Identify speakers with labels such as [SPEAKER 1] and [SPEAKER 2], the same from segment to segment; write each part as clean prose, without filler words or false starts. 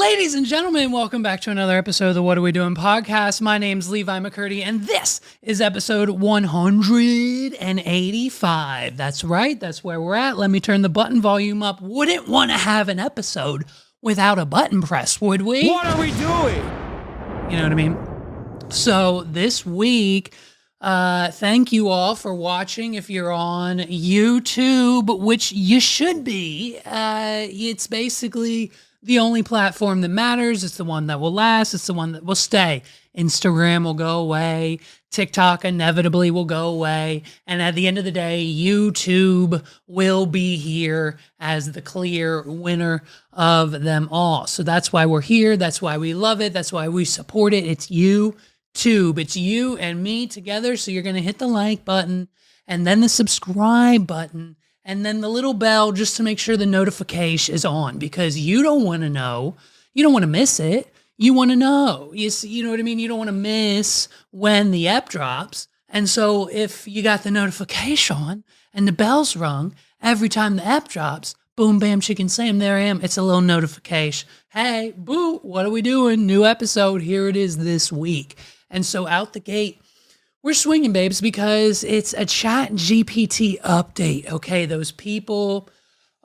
[SPEAKER 1] Ladies and gentlemen, welcome back to another episode of the What Are We Doing podcast. My name's Levi McCurdy, and this is episode 185. That's right, that's where we're at. Let me turn the button volume up. Wouldn't want to have an episode without a button press, would we?
[SPEAKER 2] What are we doing?
[SPEAKER 1] You know what I mean? So this week, thank you all for watching. If you're on YouTube, which you should be, it's basically the only platform that matters. It's the one that will last. It's the one that will stay. Instagram will go away. TikTok inevitably will go away. And at the end of the day, YouTube will be here as the clear winner of them all. So that's why we're here. That's why we love it. That's why we support it. It's YouTube. It's you and me together. So you're going to hit the like button and then the subscribe button. And then the little bell just to make sure the notification is on, because you don't want to know. You don't want to miss it. You want to know. You know what I mean? You don't want to miss when the app drops. And so if you got the notification on and the bell's rung every time the app drops, boom, bam, chicken, Sam, there I am. It's a little notification. Hey, boo, what are we doing? New episode. Here it is this week. And so out the gate, we're swinging, babes, because it's a ChatGPT update, okay? Those people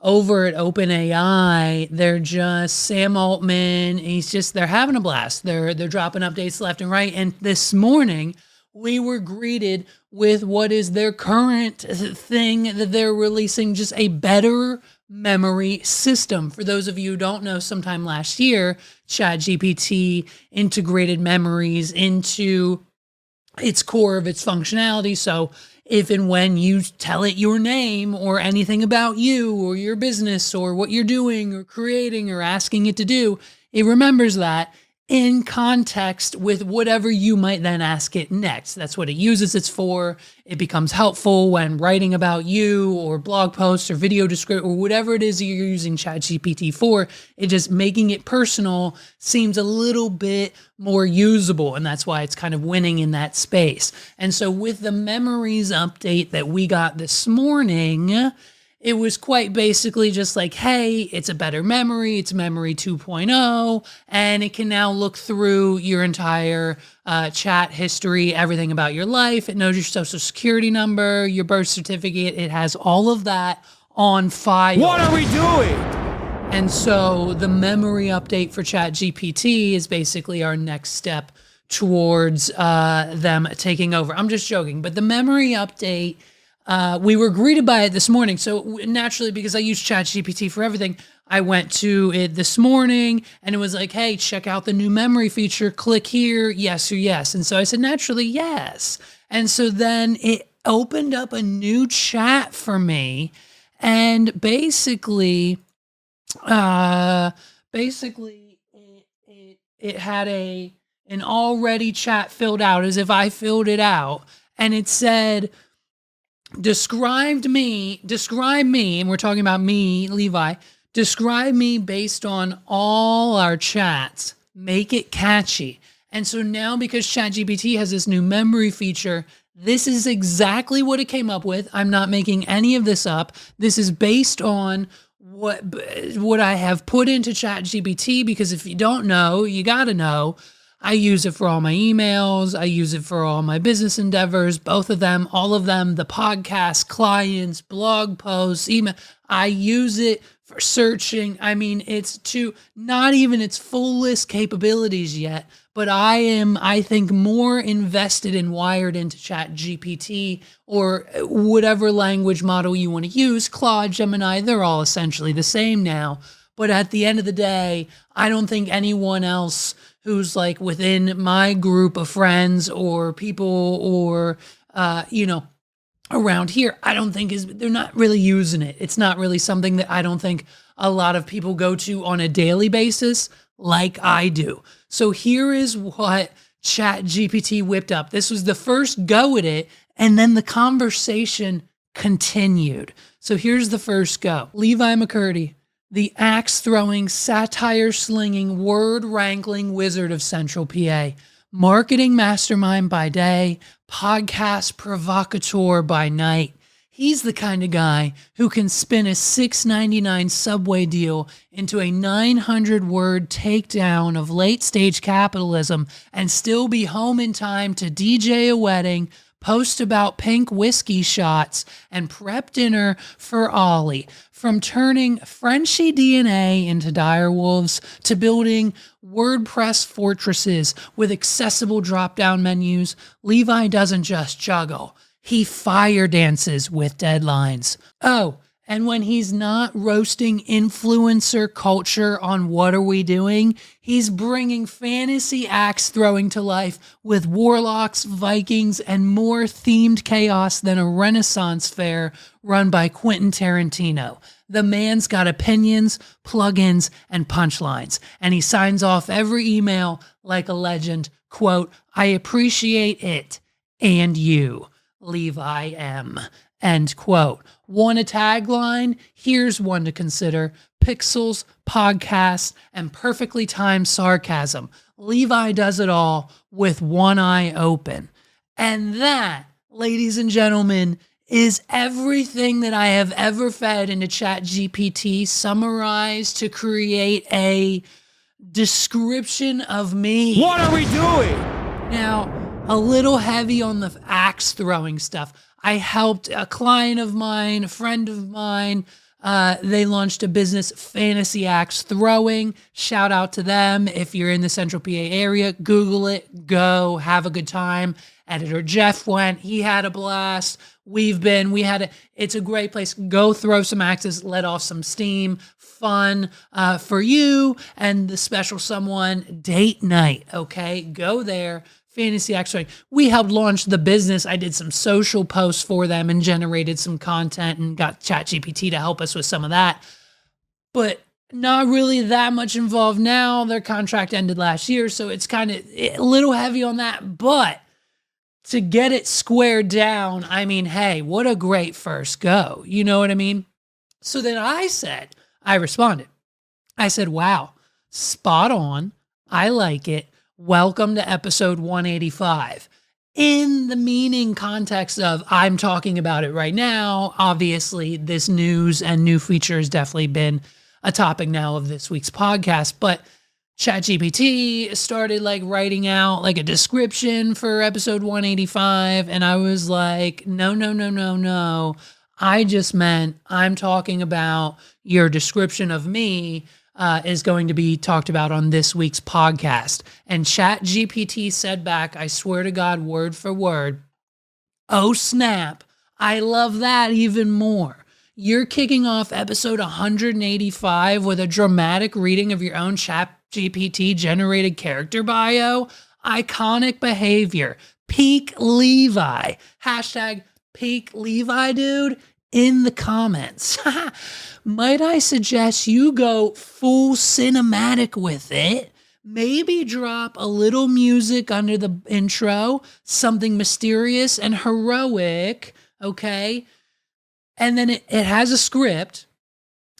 [SPEAKER 1] over at OpenAI, they're just Sam Altman. They're having a blast. They're dropping updates left and right. And this morning, we were greeted with what is their current thing that they're releasing, just a better memory system. For those of you who don't know, sometime last year, ChatGPT integrated memories into its core of its functionality. So if and when you tell it your name or anything about you or your business or what you're doing or creating or asking it to do, it remembers that in context with whatever you might then ask it next. That's what it uses it for. It becomes helpful when writing about you or blog posts or video description or whatever it is you're using ChatGPT for. It just making it personal seems a little bit more usable, and that's why it's kind of winning in that space. And so with the memories update that we got this morning, it was quite basically just like, hey, it's a better memory. It's memory 2.0, and it can now look through your entire chat history, everything about your life. It knows your social security number, your birth certificate. It has all of that on file.
[SPEAKER 2] What are we doing?
[SPEAKER 1] And so the memory update for ChatGPT is basically our next step towards them taking over. I'm just joking, but the memory update, we were greeted by it this morning. So naturally, because I use ChatGPT for everything, I went to it this morning and it was like, hey, check out the new memory feature. Click here, yes or yes. And so I said, naturally, yes. And so then it opened up a new chat for me. And basically, it had an already chat filled out as if I filled it out. And it said, describe me, and we're talking about me, Levi, describe me based on all our chats, make it catchy. And so now, because ChatGPT has this new memory feature, this is exactly what it came up with. I'm not making any of this up. This is based on what I have put into ChatGPT, because if you don't know, you got to know. I use it for all my emails. I use it for all my business endeavors, both of them, all of them, the podcast, clients, blog posts, email. I use it for searching. I mean, it's to not even its fullest capabilities yet, but I think, more invested and wired into ChatGPT or whatever language model you want to use. Claude, Gemini, they're all essentially the same now. But at the end of the day, I don't think anyone else who's like within my group of friends or people or, around here, I don't think they're not really using it. It's not really something that I don't think a lot of people go to on a daily basis like I do. So here is what ChatGPT whipped up. This was the first go at it, and then the conversation continued. So here's the first go. Levi McCurdy, the axe-throwing, satire-slinging, word-wrangling wizard of Central PA, marketing mastermind by day, podcast provocateur by night. He's the kind of guy who can spin a $6.99 Subway deal into a 900-word takedown of late-stage capitalism and still be home in time to DJ a wedding, post about pink whiskey shots, and prep dinner for Ollie. From turning Frenchy DNA into direwolves to building WordPress fortresses with accessible drop-down menus, Levi doesn't just juggle. He fire dances with deadlines. Oh, and when he's not roasting influencer culture on What Are We Doing, he's bringing fantasy axe throwing to life with warlocks, Vikings, and more themed chaos than a Renaissance fair run by Quentin Tarantino. The man's got opinions, plugins, and punchlines, and he signs off every email like a legend. Quote, "I appreciate it, and you, Levi M." End quote. Want a tagline? Here's one to consider. Pixels, podcasts, and perfectly timed sarcasm. Levi does it all with one eye open. And that, ladies and gentlemen, is everything that I have ever fed into ChatGPT summarized to create a description of me.
[SPEAKER 2] What are we doing?
[SPEAKER 1] Now, a little heavy on the axe throwing stuff. I helped a client of mine, a friend of mine. They launched a business, Fantasy Axe Throwing. Shout out to them. If you're in the Central PA area, Google it, go, have a good time. Editor Jeff went, he had a blast. It's a great place. Go throw some axes, let off some steam, fun for you and the special someone, date night, okay? Go there. Fantasy Axe Throwing. We helped launch the business. I did some social posts for them and generated some content and got ChatGPT to help us with some of that. But not really that much involved now. Their contract ended last year, so it's kind of a little heavy on that. But to get it squared down, I mean, hey, what a great first go. You know what I mean? So then I responded. I said, wow, spot on. I like it. Welcome to episode 185. In the meaning context of I'm talking about it right now, obviously this news and new feature has definitely been a topic now of this week's podcast, but ChatGPT started writing out a description for episode 185, and I was like, no. I just meant I'm talking about your description of me is going to be talked about on this week's podcast. And ChatGPT said back, I swear to God, word for word, oh snap, I love that even more. You're kicking off episode 185 with a dramatic reading of your own ChatGPT generated character bio. Iconic behavior. Peak Levi. Hashtag peak Levi, dude. In the comments. Might I suggest you go full cinematic with it? Maybe drop a little music under the intro, something mysterious and heroic, okay? And then it has a script.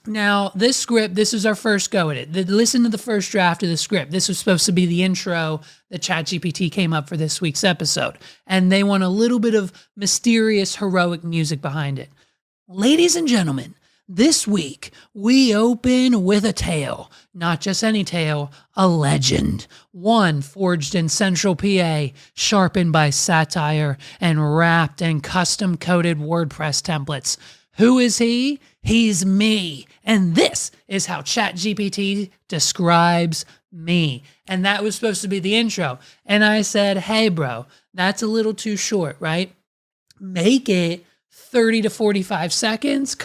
[SPEAKER 1] Now, this is our first go at it. Listen to the first draft of the script. This was supposed to be the intro that ChatGPT came up for this week's episode. And they want a little bit of mysterious, heroic music behind it. Ladies and gentlemen, this week we open with a tale, not just any tale, a legend, one forged in Central PA, sharpened by satire and wrapped in custom-coded WordPress templates. Who is he? He's me, and this is how ChatGPT describes me. And that was supposed to be the intro. And I said, hey, bro, that's a little too short, right? Make it 30 to 45 seconds,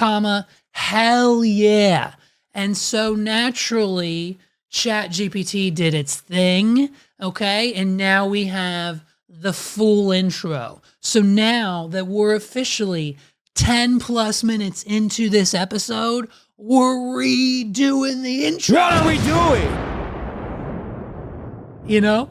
[SPEAKER 1] hell yeah. And so naturally, ChatGPT did its thing, okay? And now we have the full intro. So now that we're officially 10 plus minutes into this episode, we're redoing the intro.
[SPEAKER 2] What are we doing?
[SPEAKER 1] You know?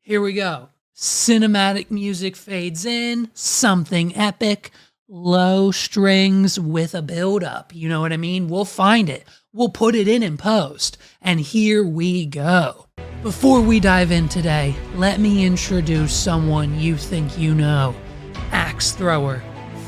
[SPEAKER 1] Here we go. Cinematic music fades in, something epic. Low strings with a build-up. You know what I mean? We'll find it. We'll put it in post. And here we go. Before we dive in today, let me introduce someone you think you know. Axe thrower,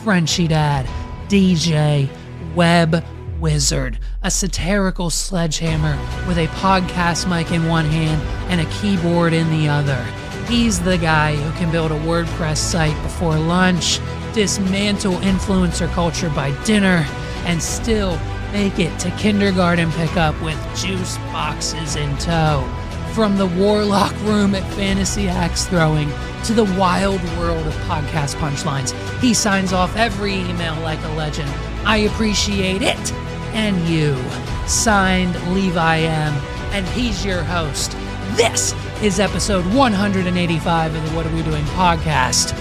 [SPEAKER 1] Frenchy Dad, DJ, Web Wizard, a satirical sledgehammer with a podcast mic in one hand and a keyboard in the other. He's the guy who can build a WordPress site before lunch, dismantle influencer culture by dinner, and still make it to kindergarten pickup with juice boxes in tow. From the warlock room at Fantasy Axe Throwing to the wild world of podcast punchlines, he signs off every email like a legend. I appreciate it. And you. Signed, Levi M. And he's your host. This is episode 185 of the What Are We Doing podcast.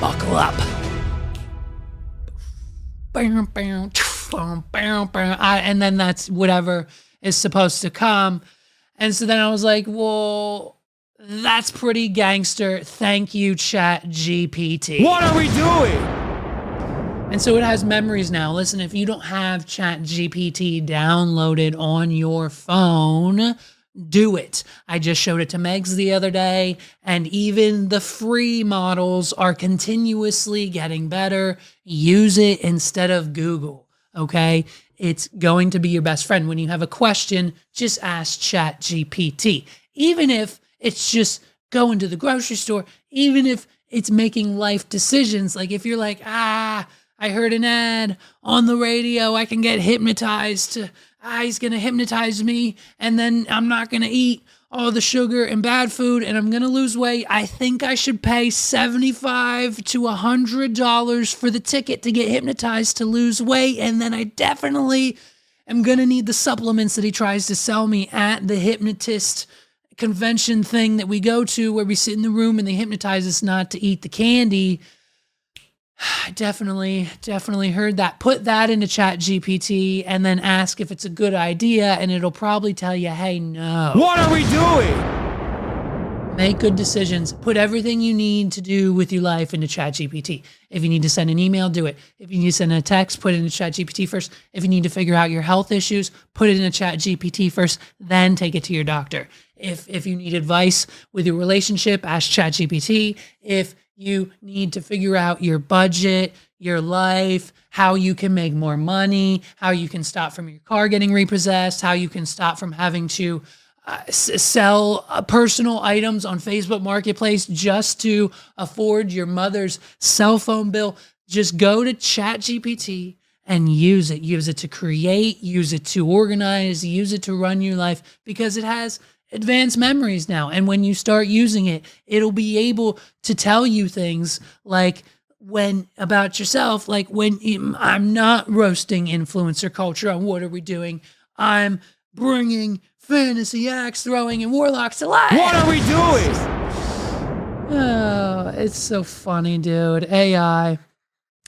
[SPEAKER 1] Buckle up. And then that's whatever is supposed to come. And so then I was like, well, that's pretty gangster. Thank you, Chat GPT.
[SPEAKER 2] What are we doing?
[SPEAKER 1] And so it has memories now. Listen, if you don't have Chat GPT downloaded on your phone, do it. I just showed it to Megs the other day, and even the free models are continuously getting better. Use it instead of Google, okay? It's going to be your best friend. When you have a question, just ask Chat GPT. Even if it's just going to the grocery store, even if it's making life decisions, like if you're like, I heard an ad on the radio, I can get hypnotized to, he's going to hypnotize me, and then I'm not going to eat all the sugar and bad food, and I'm going to lose weight. I think I should pay $75 to $100 for the ticket to get hypnotized to lose weight, and then I definitely am going to need the supplements that he tries to sell me at the hypnotist convention thing that we go to, where we sit in the room and they hypnotize us not to eat the candy. I definitely heard that. Put that into Chat GPT and then ask if it's a good idea, and it'll probably tell you, hey, no.
[SPEAKER 2] What are we doing?
[SPEAKER 1] Make good decisions. Put everything you need to do with your life into Chat GPT. If you need to send an email, do it. If you need to send a text, put it into Chat GPT first. If you need to figure out your health issues, put it into Chat GPT first, then take it to your doctor. If you need advice with your relationship, ask Chat GPT. If you need to figure out your budget, your life, how you can make more money, how you can stop from your car getting repossessed, how you can stop from having to sell personal items on Facebook Marketplace just to afford your mother's cell phone bill. Just go to ChatGPT and use it. Use it to create, use it to organize, use it to run your life, because it has advanced memories now. And when you start using it, it'll be able to tell you things like about yourself, like when I'm not roasting influencer culture on What Are We Doing, I'm bringing Fantasy Axe Throwing and Warlocks to life.
[SPEAKER 2] What are we doing?
[SPEAKER 1] Oh, it's so funny, dude. AI,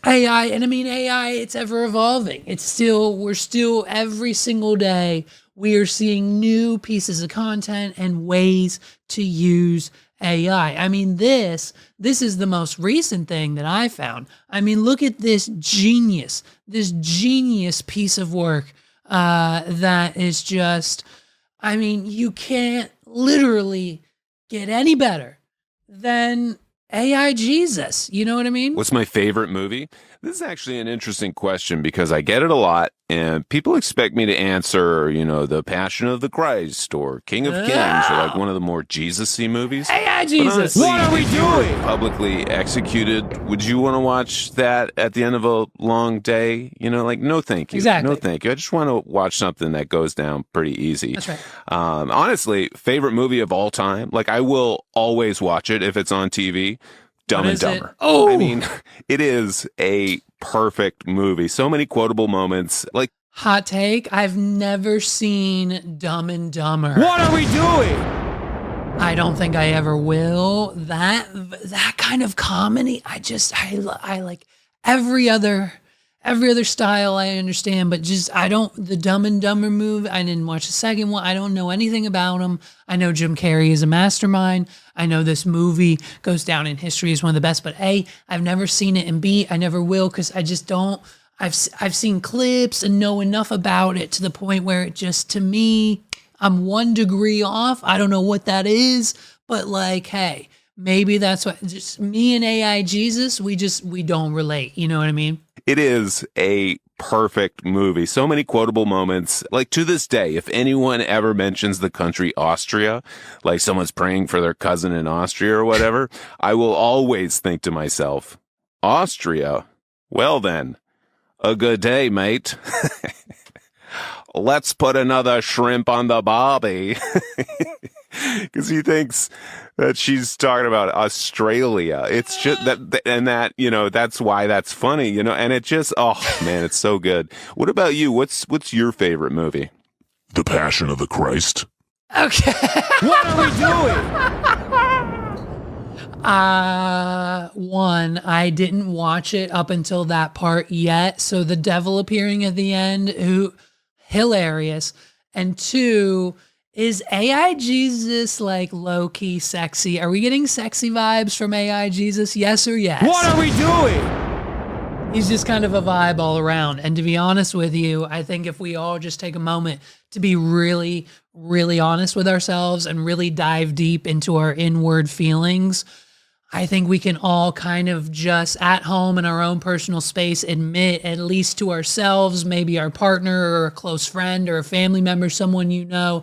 [SPEAKER 1] and I mean AI, it's ever evolving. We're still every single day, we are seeing new pieces of content and ways to use AI. I mean, this is the most recent thing that I found. I mean, look at this genius piece of work that is just, I mean, you can't literally get any better than AI Jesus. You know what I mean?
[SPEAKER 3] What's my favorite movie? This is actually an interesting question because I get it a lot, and people expect me to answer, The Passion of the Christ or King of Kings, or like one of the more Jesus-y movies.
[SPEAKER 1] AI Jesus.
[SPEAKER 3] Honestly,
[SPEAKER 2] what are we doing?
[SPEAKER 3] Publicly executed. Would you want to watch that at the end of a long day? No, thank you.
[SPEAKER 1] Exactly.
[SPEAKER 3] No, thank you. I just want to watch something that goes down pretty easy.
[SPEAKER 1] That's right.
[SPEAKER 3] Honestly, favorite movie of all time. Like, I will always watch it if it's on TV. Dumb and Dumber.
[SPEAKER 1] Oh,
[SPEAKER 3] I mean, it is a perfect movie. So many quotable moments. Like,
[SPEAKER 1] hot take, I've never seen Dumb and Dumber.
[SPEAKER 2] What are we doing?
[SPEAKER 1] I don't think I ever will. That kind of comedy, I like every other style I understand, but the Dumb and Dumber movie, I didn't watch the second one. I don't know anything about him. I know Jim Carrey is a mastermind. I know this movie goes down in history as one of the best, but A, I've never seen it, and B, I never will, because I just don't. I've seen clips and know enough about it to the point where it just, to me, I'm 1 degree off. I don't know what that is, but like, hey, maybe that's what, just me and AI Jesus, we don't relate. You know what I mean?
[SPEAKER 3] It is a perfect movie. So many quotable moments. Like to this day, if anyone ever mentions the country Austria, like someone's praying for their cousin in Austria or whatever, I will always think to myself, Austria? Well then, a good day, mate. Let's put another shrimp on the barbie. Because he thinks that she's talking about Australia. It's just that, and that, that's why that's funny, and it just, oh man, it's so good. What about you? What's your favorite movie?
[SPEAKER 4] The Passion of the Christ.
[SPEAKER 1] Okay.
[SPEAKER 2] What are we doing?
[SPEAKER 1] One, I didn't watch it up until that part yet. So the devil appearing at the end, hilarious. And two, is AI Jesus like low-key sexy? Are we getting sexy vibes from AI Jesus? Yes or yes?
[SPEAKER 2] What are we doing?
[SPEAKER 1] He's just kind of a vibe all around. And to be honest with you, I think if we all just take a moment to be really, really honest with ourselves and really dive deep into our inward feelings, I think we can all kind of just at home in our own personal space admit, at least to ourselves, maybe our partner or a close friend or a family member, someone you know,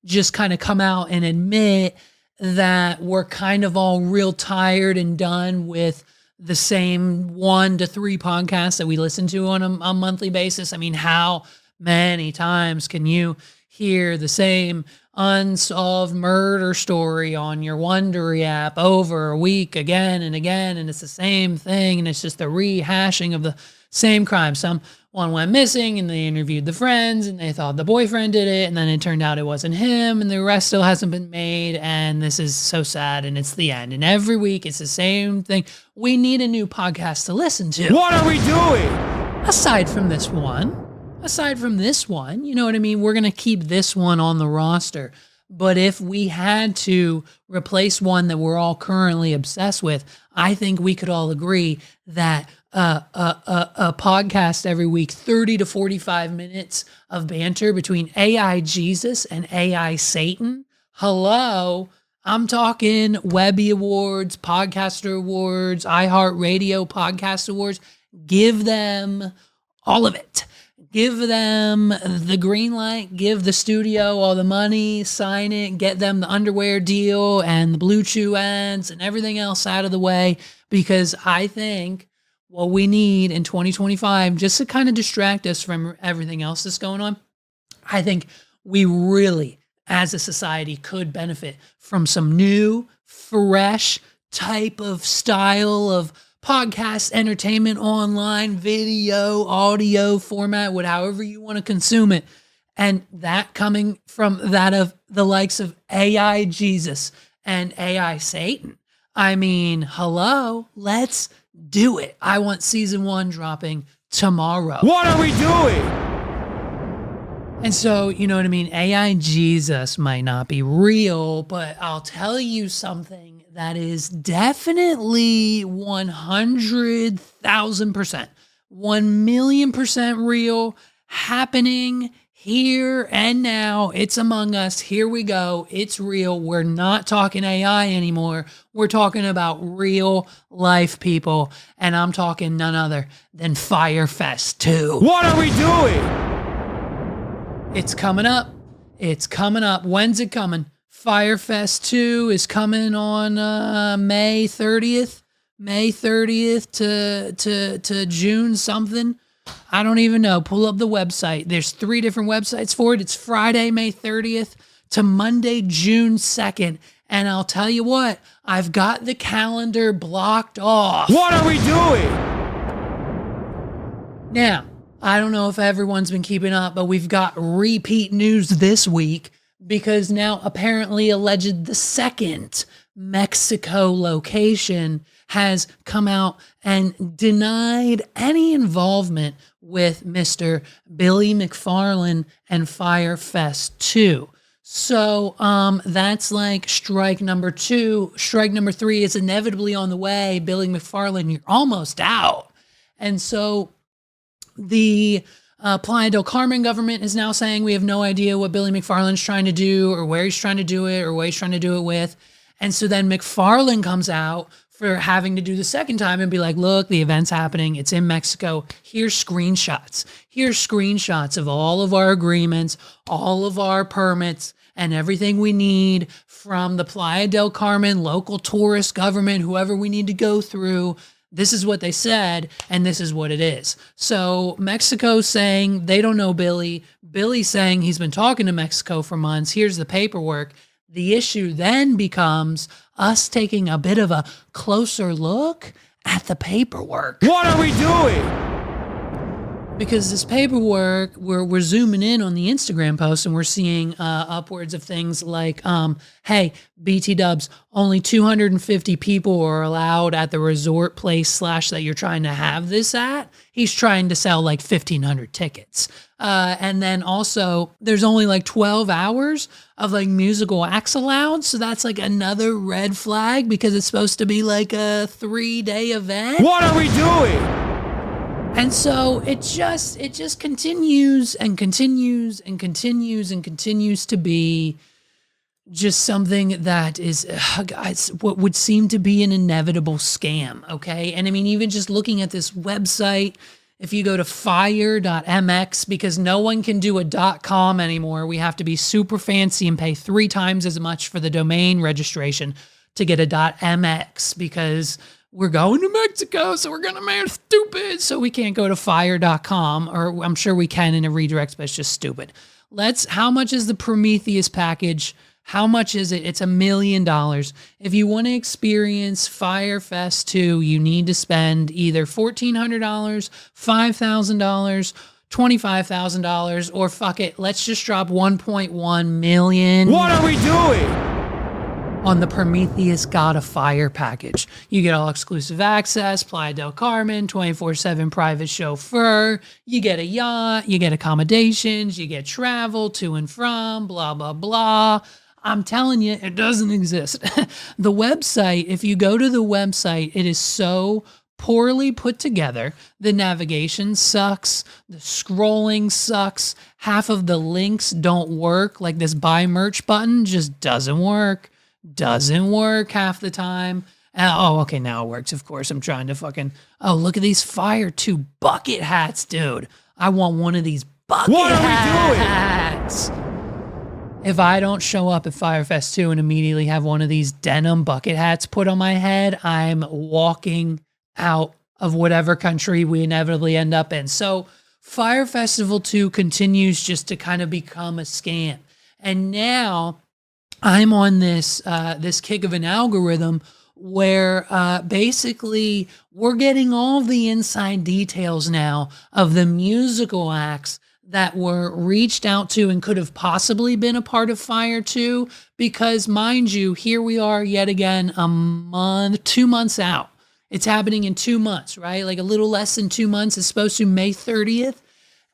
[SPEAKER 1] just kind of come out and admit that we're kind of all real tired and done with the same 1 to 3 podcasts that we listen to on a monthly basis. I mean, how many times can you hear the same unsolved murder story on your Wondery app over a week again and again, and it's the same thing, and it's just the rehashing of the same crime. Someone went missing, and they interviewed the friends, and they thought the boyfriend did it, and then it turned out it wasn't him, and the arrest still hasn't been made, and this is so sad, and it's the end. And every week, it's the same thing. We need a new podcast to listen to.
[SPEAKER 2] What are we doing?
[SPEAKER 1] Aside from this one, you know what I mean? We're going to keep this one on the roster. But if we had to replace one that we're all currently obsessed with, I think we could all agree that a podcast every week, 30 to 45 minutes of banter between AI Jesus and AI Satan. Hello, I'm talking Webby Awards, Podcaster Awards, iHeartRadio Podcast Awards. Give them all of it. Give them the green light, give the studio all the money, sign it, get them the underwear deal and the Blue Chew ads and everything else out of the way, because I think what we need in 2025, just to kind of distract us from everything else that's going on, I think we really, as a society, could benefit from some new, fresh type of style of podcast, entertainment, online, video, audio format, however you want to consume it. And that coming from that of the likes of AI Jesus and AI Satan. I mean, hello, let's do it. I want season 1 dropping tomorrow.
[SPEAKER 2] What are we doing?
[SPEAKER 1] And so, you know what I mean? AI Jesus might not be real, but I'll tell you something that is definitely 100,000%, 1,000,000% real, happening here and now. It's among us. Here we go. It's real. We're not talking AI anymore. We're talking about real life people. And I'm talking none other than Fyre Fest 2.
[SPEAKER 2] What are we doing?
[SPEAKER 1] It's coming up. It's coming up. When's it coming? Fyre Fest 2 is coming on May 30th. May 30th to June something. I don't even know. Pull up the website. There's 3 different websites for it. It's Friday, May 30th to Monday, June 2nd. And I'll tell you what, I've got the calendar blocked off.
[SPEAKER 2] What are we doing?
[SPEAKER 1] Now, I don't know if everyone's been keeping up, but we've got repeat news this week, because now apparently alleged the second Mexico location has come out and denied any involvement with Mr. Billy McFarland and Fyre Fest 2. So that's like strike number 2. Strike number 3 is inevitably on the way. Billy McFarland, you're almost out. And so the Playa del Carmen government is now saying we have no idea what Billy McFarland's trying to do or where he's trying to do it or what he's trying to do it with. And so then McFarland comes out for having to do the second time and be like, look, the event's happening. It's in Mexico. Here's screenshots. Here's screenshots of all of our agreements, all of our permits, and everything we need from the Playa del Carmen, local tourist government, whoever we need to go through. This is what they said, and this is what it is. So Mexico saying they don't know Billy. Billy saying he's been talking to Mexico for months. Here's the paperwork. The issue then becomes us taking a bit of a closer look at the paperwork.
[SPEAKER 2] What are we doing?
[SPEAKER 1] Because this paperwork, we're zooming in on the Instagram post and we're seeing upwards of things like, hey, BT Dubs, only 250 people are allowed at the resort place / that you're trying to have this at. He's trying to sell like 1,500 tickets. And then also there's only like 12 hours of like musical acts allowed. So that's like another red flag because it's supposed to be like a 3-day event.
[SPEAKER 2] What are we doing?
[SPEAKER 1] And so it just continues and continues and continues and continues to be just something that is what would seem to be an inevitable scam, okay? And I mean, even just looking at this website, if you go to Fyre.mx, because no one can do a .com anymore, we have to be super fancy and pay 3 times as much for the domain registration to get a .mx because we're going to Mexico, so we're going to make it stupid. So we can't go to Fyre.com, or I'm sure we can in a redirect, but it's just stupid. How much is the Prometheus package? How much is it? It's $1 million. If you want to experience Fyre Fest 2, you need to spend either $1,400, $5,000, $25,000, or fuck it, let's just drop $1.1 million.
[SPEAKER 2] What are we doing?
[SPEAKER 1] On the Prometheus God of Fire package. You get all exclusive access, Playa del Carmen, 24/7 private chauffeur, you get a yacht, you get accommodations, you get travel to and from, blah, blah, blah. I'm telling you, it doesn't exist. The website, if you go to the website, it is so poorly put together. The navigation sucks. The scrolling sucks. Half of the links don't work. Like this buy merch button just doesn't work. Doesn't work half the time. Okay, now it works, of course. I'm trying to look at these Fyre 2 bucket hats, dude. I want one of these bucket hats. If I don't show up at Fyre Fest 2 and immediately have one of these denim bucket hats put on my head, I'm walking out of whatever country we inevitably end up in. So Fyre Festival 2 continues just to kind of become a scam. And now I'm on this kick of an algorithm where basically we're getting all the inside details now of the musical acts that were reached out to and could have possibly been a part of Fyre 2, because mind you, here we are yet again 2 months out. It's happening in 2 months, right? Like a little less than 2 months. It's supposed to be May 30th.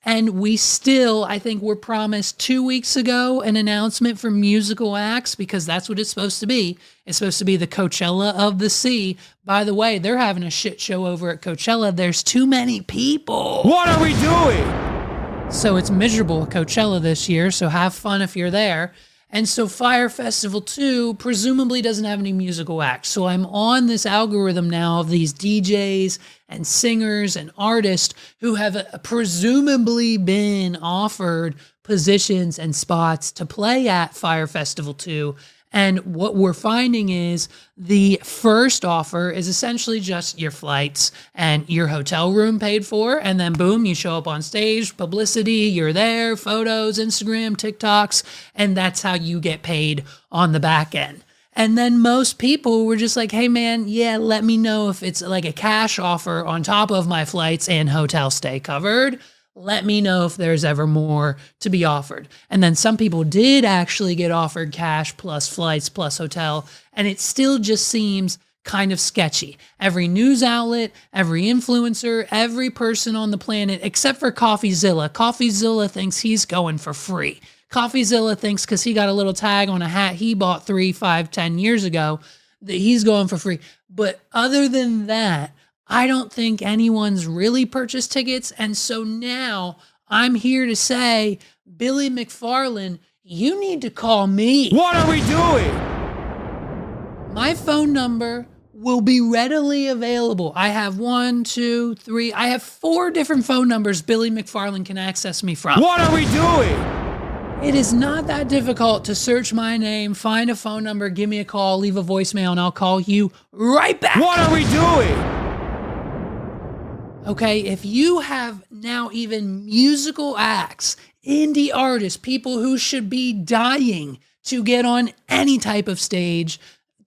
[SPEAKER 1] And we still, I think we're promised 2 weeks ago an announcement for musical acts, because that's what it's supposed to be. It's supposed to be the Coachella of the sea. By the way, they're having a shit show over at Coachella. There's too many people.
[SPEAKER 2] What are we doing?
[SPEAKER 1] So it's miserable at Coachella this year, so have fun if you're there. And so Fyre Festival 2 presumably doesn't have any musical acts. So I'm on this algorithm now of these DJs and singers and artists who have presumably been offered positions and spots to play at Fyre Festival 2. And what we're finding is the first offer is essentially just your flights and your hotel room paid for. And then boom, you show up on stage, publicity, you're there, photos, Instagram, TikToks, and that's how you get paid on the back end. And then most people were just like, hey man, yeah, let me know if it's like a cash offer on top of my flights and hotel stay covered. Let me know if there's ever more to be offered. And then some people did actually get offered cash plus flights plus hotel, and it still just seems kind of sketchy. Every news outlet, every influencer, every person on the planet, except for CoffeeZilla. CoffeeZilla thinks he's going for free. CoffeeZilla thinks because he got a little tag on a hat he bought 3, 5, 10 years ago that he's going for free. But other than that, I don't think anyone's really purchased tickets. And so now I'm here to say, Billy McFarland, you need to call me.
[SPEAKER 2] What are we doing?
[SPEAKER 1] My phone number will be readily available. I have 4 different phone numbers Billy McFarland can access me from.
[SPEAKER 2] What are we doing?
[SPEAKER 1] It is not that difficult to search my name, find a phone number, give me a call, leave a voicemail, and I'll call you right back.
[SPEAKER 2] What are we doing?
[SPEAKER 1] Okay, if you have now even musical acts, indie artists, people who should be dying to get on any type of stage,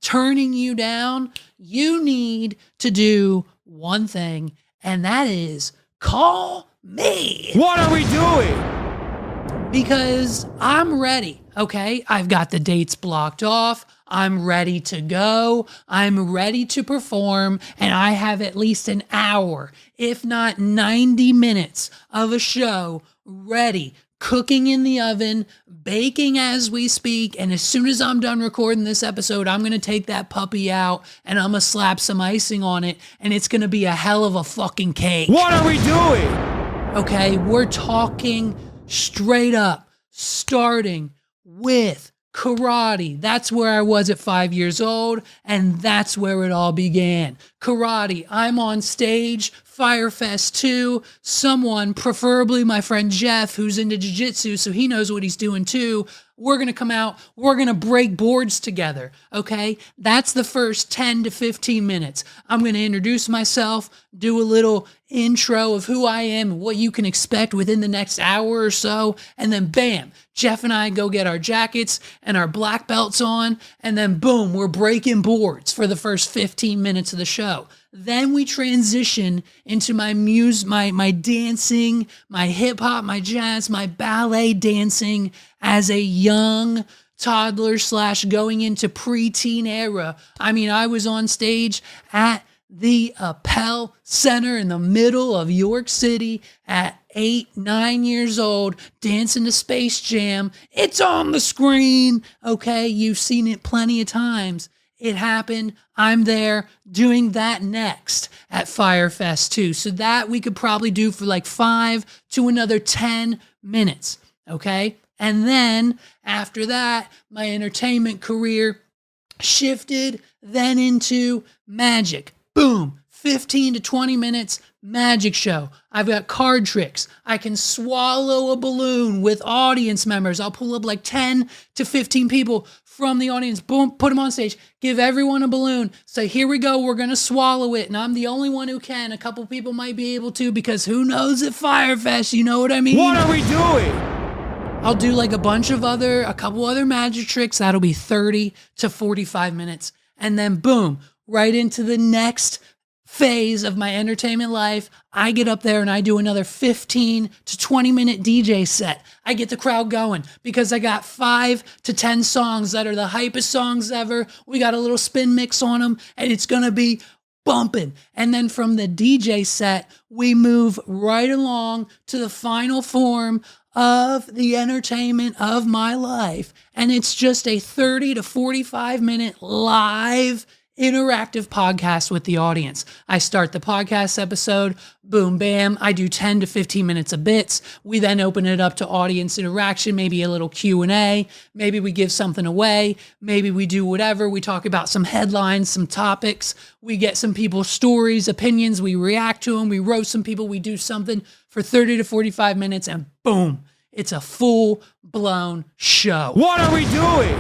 [SPEAKER 1] turning you down, you need to do one thing, and that is call me.
[SPEAKER 2] What are we doing?
[SPEAKER 1] Because I'm ready, okay? I've got the dates blocked off. I'm ready to go. I'm ready to perform, and I have at least an hour, if not 90 minutes of a show ready, cooking in the oven, baking as we speak, and as soon as I'm done recording this episode, I'm going to take that puppy out, and I'm going to slap some icing on it, and it's going to be a hell of a fucking cake.
[SPEAKER 2] What are we doing?
[SPEAKER 1] Okay, we're talking straight up, starting with karate. That's where I was at 5 years old, and that's where it all began. Karate. I'm on stage, Fyre Fest 2. Someone, preferably my friend Jeff, who's into jiu-jitsu, so he knows what he's doing too. We're going to come out. We're going to break boards together, okay? That's the first 10 to 15 minutes. I'm going to introduce myself, do a little intro of who I am and what you can expect within the next hour or so, and then bam, Jeff and I go get our jackets and our black belts on, and then boom, we're breaking boards for the first 15 minutes of the show. Then we transition into my dancing, my hip hop, my jazz, my ballet dancing as a young toddler / going into preteen era. I mean, I was on stage at the Appel Center in the middle of York City at 8, 9 years old, dancing to Space Jam. It's on the screen. Okay, you've seen it plenty of times. It happened. I'm there doing that next at Fyre Fest 2. So that we could probably do for like 5 to another 10 minutes. Okay. And then after that, my entertainment career shifted then into magic. Boom. 15 to 20 minutes magic show. I've got card tricks. I can swallow a balloon with audience members. I'll pull up like 10 to 15 people from the audience. Boom, put them on stage. Give everyone a balloon. Say, here we go. We're going to swallow it. And I'm the only one who can. A couple people might be able to because who knows at Fyre Fest? You know what I mean?
[SPEAKER 2] What are we doing?
[SPEAKER 1] I'll do like a couple other magic tricks. That'll be 30 to 45 minutes. And then boom, right into the next phase of my entertainment life. I get up there and I do another 15 to 20 minute DJ set. I get the crowd going because I got 5 to 10 songs that are the hypest songs ever. We got a little spin mix on them and it's going to be bumping. And then from the DJ set, we move right along to the final form of the entertainment of my life. And it's just a 30 to 45 minute live interactive podcast with the audience. I start the podcast episode, boom, bam. I do 10 to 15 minutes of bits. We then open it up to audience interaction, maybe a little Q&A. Maybe we give something away. Maybe we do whatever. We talk about some headlines, some topics. We get some people's stories, opinions. We react to them. We roast some people. We do something for 30 to 45 minutes and boom, it's a full-blown show.
[SPEAKER 2] What are we doing?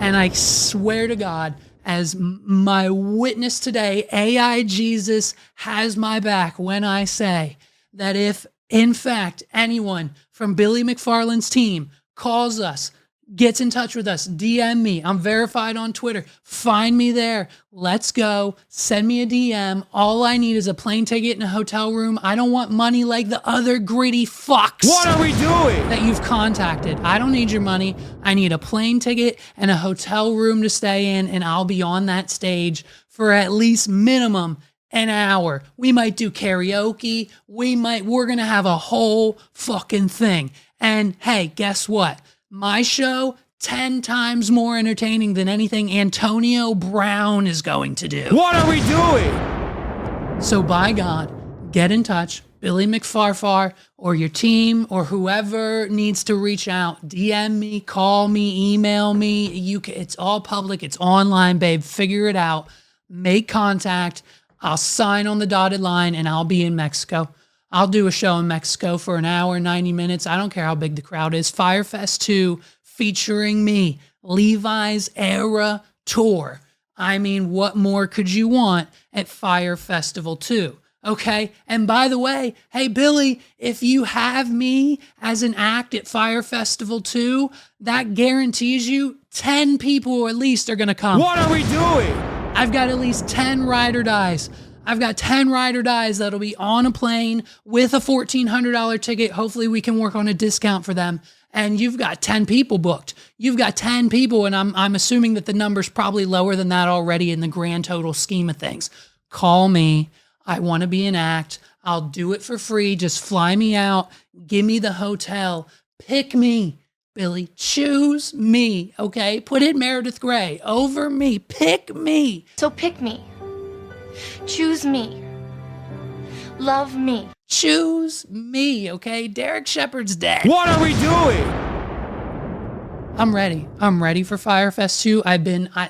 [SPEAKER 1] And I swear to God, as my witness today, AI Jesus has my back when I say that if, in fact, anyone from Billy McFarland's team calls us, gets in touch with us, DM me. I'm verified on Twitter. Find me there. Let's go. Send me a DM. All I need is a plane ticket and a hotel room. I don't want money like the other greedy fucks.
[SPEAKER 2] What are we doing?
[SPEAKER 1] That you've contacted. I don't need your money. I need a plane ticket and a hotel room to stay in, and I'll be on that stage for at least minimum an hour. We might do karaoke. We're going to have a whole fucking thing. And hey, guess what? My show, 10 times more entertaining than anything Antonio Brown is going to do.
[SPEAKER 2] What are we doing?
[SPEAKER 1] So by God, get in touch. Billy McFarfar or your team or whoever needs to reach out, DM me, call me, email me. It's all public. It's online, babe. Figure it out. Make contact. I'll sign on the dotted line and I'll be in Mexico. I'll do a show in Mexico for an hour, 90 minutes. I don't care how big the crowd is. Firefest 2 featuring me. Levi's Era Tour. I mean, what more could you want at Fyre Festival 2? Okay. And by the way, hey, Billy, if you have me as an act at Fyre Festival 2, that guarantees you 10 people at least are going to come.
[SPEAKER 2] What are we doing?
[SPEAKER 1] I've got at least 10 ride or dies. I've got 10 ride or dies that'll be on a plane with a $1,400 ticket. Hopefully we can work on a discount for them. And you've got 10 people booked. You've got 10 people, and I'm assuming that the number's probably lower than that already in the grand total scheme of things. Call me. I want to be an act. I'll do it for free. Just fly me out. Give me the hotel. Pick me, Billy. Choose me, okay? Put in Meredith Grey over me. Pick me.
[SPEAKER 5] So pick me. Choose me. Love me.
[SPEAKER 1] Choose me, okay? Derek Shepherd's dead.
[SPEAKER 2] What are we doing?
[SPEAKER 1] I'm ready. I'm ready for Firefest 2.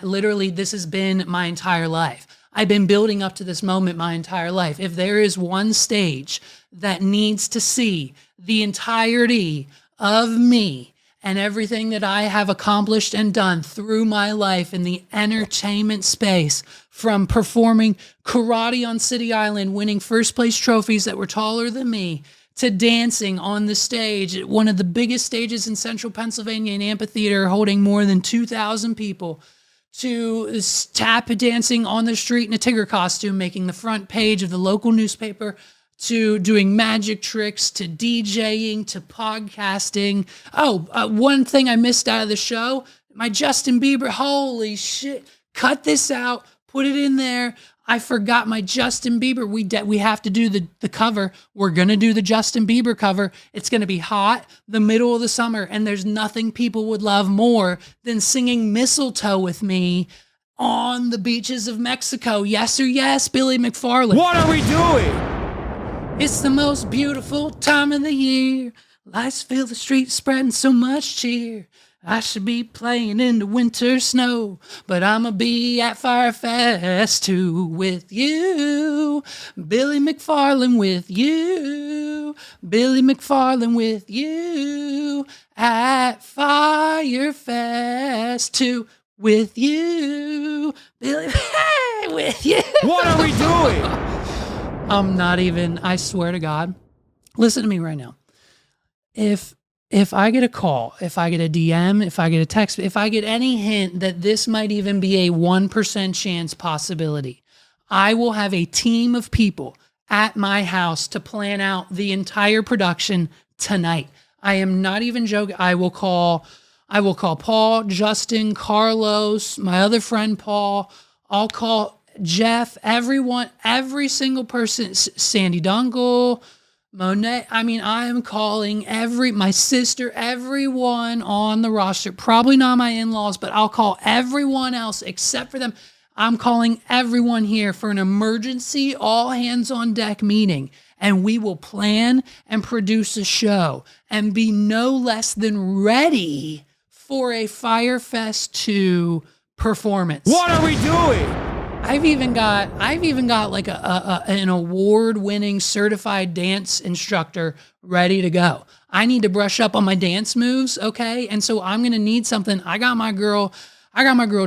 [SPEAKER 1] Literally, this has been my entire life. I've been building up to this moment my entire life. If there is one stage that needs to see the entirety of me and everything that I have accomplished and done through my life in the entertainment space, from performing karate on City Island, winning first place trophies that were taller than me, to dancing on the stage at one of the biggest stages in central Pennsylvania, an amphitheater holding more than 2,000 people, to tap dancing on the street in a tiger costume, making the front page of the local newspaper, to doing magic tricks, to DJing, to podcasting. One thing I missed out of the show, my Justin Bieber, holy shit, cut this out, put it in there. I forgot my Justin Bieber. We have to do the cover. We're going to do the Justin Bieber cover. It's going to be hot, the middle of the summer, and there's nothing people would love more than singing Mistletoe with me on the beaches of Mexico. Yes or yes, Billy McFarland.
[SPEAKER 2] What are we doing?
[SPEAKER 1] It's the most beautiful time of the year. Lights fill the streets, spreading so much cheer. I should be playing in the winter snow, but I'ma be at Firefest 2 with you. Billy McFarland with you. Billy McFarland with you. At Firefest 2 with you. Billy with you.
[SPEAKER 2] What are we doing?
[SPEAKER 1] I swear to God. Listen to me right now. If I get a call, if I get a DM, if I get a text, if I get any hint that this might even be a 1% chance possibility, I will have a team of people at my house to plan out the entire production tonight. I am not even joking. I will call Paul, Justin, Carlos, my other friend Paul. I'll call Jeff, everyone, every single person, Sandy Dungle, Monet. I mean, I am calling my sister, everyone on the roster, probably not my in-laws, but I'll call everyone else except for them. I'm calling everyone here for an emergency all hands on deck meeting, and we will plan and produce a show and be no less than ready for a Firefest 2 performance.
[SPEAKER 2] What are we doing?
[SPEAKER 1] I've even got like an award-winning certified dance instructor ready to go. I need to brush up on my dance moves, okay? And so I'm gonna need something. I got my girl